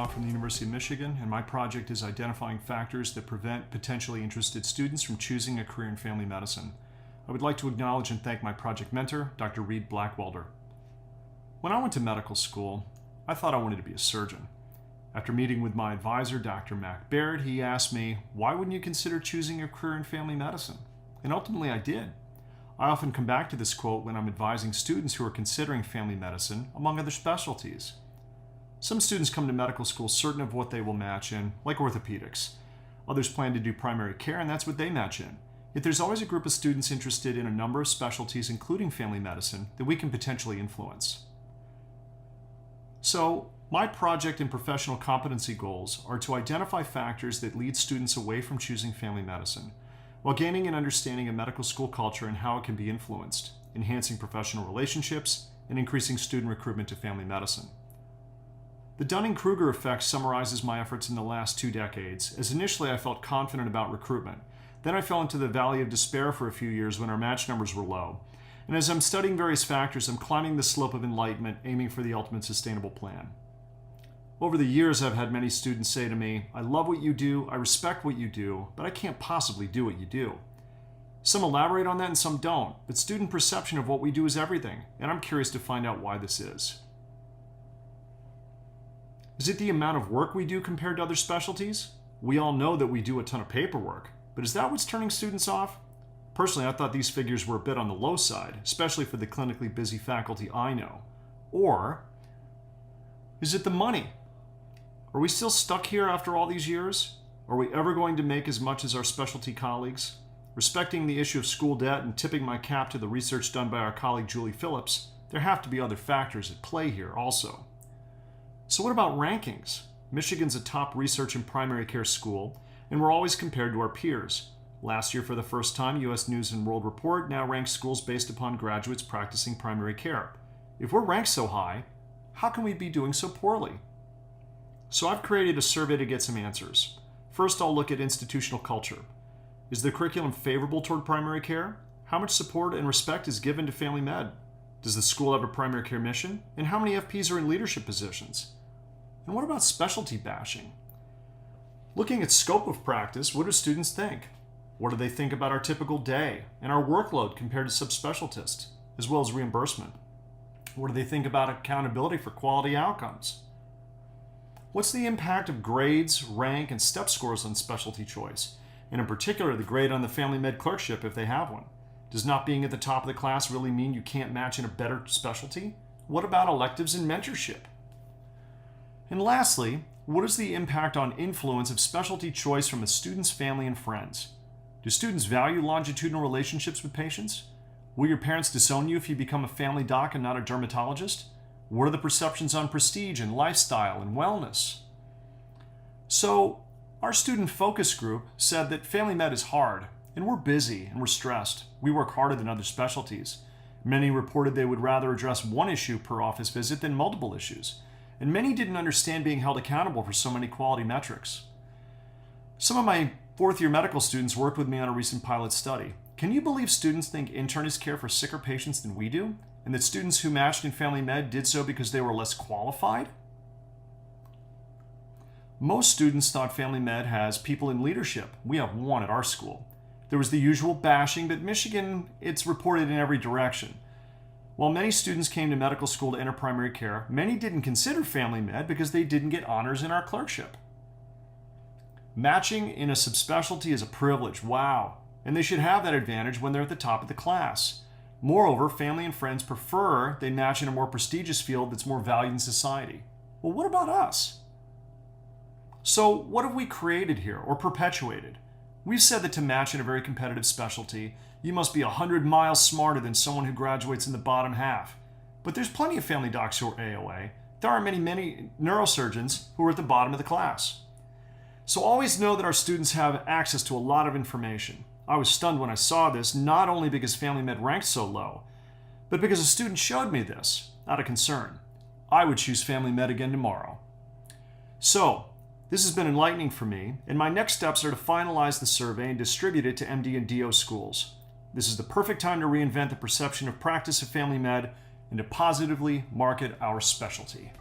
Heidelbaugh from the University of Michigan, and my project is identifying factors that prevent potentially interested students from choosing a career in family medicine. I would like to acknowledge and thank my project mentor, Dr. Reed Blackwelder. When I went to medical school, I thought I wanted to be a surgeon. After meeting with my advisor, Dr. Mac Baird, he asked me, why wouldn't you consider choosing a career in family medicine? And ultimately I did. I often come back to this quote when I'm advising students who are considering family medicine, among other specialties. Some students come to medical school certain of what they will match in, like orthopedics. Others plan to do primary care, and that's what they match in. Yet there's always a group of students interested in a number of specialties, including family medicine, that we can potentially influence. So, my project and professional competency goals are to identify factors that lead students away from choosing family medicine, while gaining an understanding of medical school culture and how it can be influenced, enhancing professional relationships, and increasing student recruitment to family medicine. The Dunning-Kruger effect summarizes my efforts in the last 2 decades, as initially I felt confident about recruitment. Then I fell into the valley of despair for a few years when our match numbers were low. And as I'm studying various factors, I'm climbing the slope of enlightenment, aiming for the ultimate sustainable plan. Over the years, I've had many students say to me, I love what you do, I respect what you do, but I can't possibly do what you do. Some elaborate on that and some don't, but student perception of what we do is everything, and I'm curious to find out why this is. Is it the amount of work we do compared to other specialties? We all know that we do a ton of paperwork, but is that what's turning students off? Personally, I thought these figures were a bit on the low side, especially for the clinically busy faculty I know. Or is it the money? Are we still stuck here after all these years? Are we ever going to make as much as our specialty colleagues? Respecting the issue of school debt and tipping my cap to the research done by our colleague Julie Phillips, there have to be other factors at play here also. So what about rankings? Michigan's a top research and primary care school, and we're always compared to our peers. Last year, for the first time, U.S. News & World Report now ranks schools based upon graduates practicing primary care. If we're ranked so high, how can we be doing so poorly? So I've created a survey to get some answers. First, I'll look at institutional culture. Is the curriculum favorable toward primary care? How much support and respect is given to family med? Does the school have a primary care mission? And how many FPs are in leadership positions? And what about specialty bashing? Looking at scope of practice, what do students think? What do they think about our typical day and our workload compared to subspecialtists, as well as reimbursement? What do they think about accountability for quality outcomes? What's the impact of grades, rank, and step scores on specialty choice? And in particular, the grade on the family med clerkship if they have one. Does not being at the top of the class really mean you can't match in a better specialty? What about electives and mentorship? And lastly, what is the impact on influence of specialty choice from a student's family and friends? Do students value longitudinal relationships with patients? Will your parents disown you if you become a family doc and not a dermatologist? What are the perceptions on prestige and lifestyle and wellness? So, our student focus group said that family med is hard, and we're busy and we're stressed. We work harder than other specialties. Many reported they would rather address one issue per office visit than multiple issues. And many didn't understand being held accountable for so many quality metrics. Some of my fourth-year medical students worked with me on a recent pilot study. Can you believe students think internists care for sicker patients than we do? And that students who matched in family med did so because they were less qualified? Most students thought family med has people in leadership. We have one at our school. There was the usual bashing, but Michigan, it's reported in every direction. While many students came to medical school to enter primary care, many didn't consider family med because they didn't get honors in our clerkship. Matching in a subspecialty is a privilege, wow, and they should have that advantage when they're at the top of the class. Moreover, family and friends prefer they match in a more prestigious field that's more valued in society. Well, what about us? So what have we created here or perpetuated? We've said that to match in a very competitive specialty, you must be 100 miles smarter than someone who graduates in the bottom half. But there's plenty of family docs who are AOA. There are many neurosurgeons who are at the bottom of the class. So always know that our students have access to a lot of information. I was stunned when I saw this, not only because family med ranked so low, but because a student showed me this, out of concern. I would choose family med again tomorrow. So, this has been enlightening for me, and my next steps are to finalize the survey and distribute it to MD and DO schools. This is the perfect time to reinvent the perception of practice of family med and to positively market our specialty.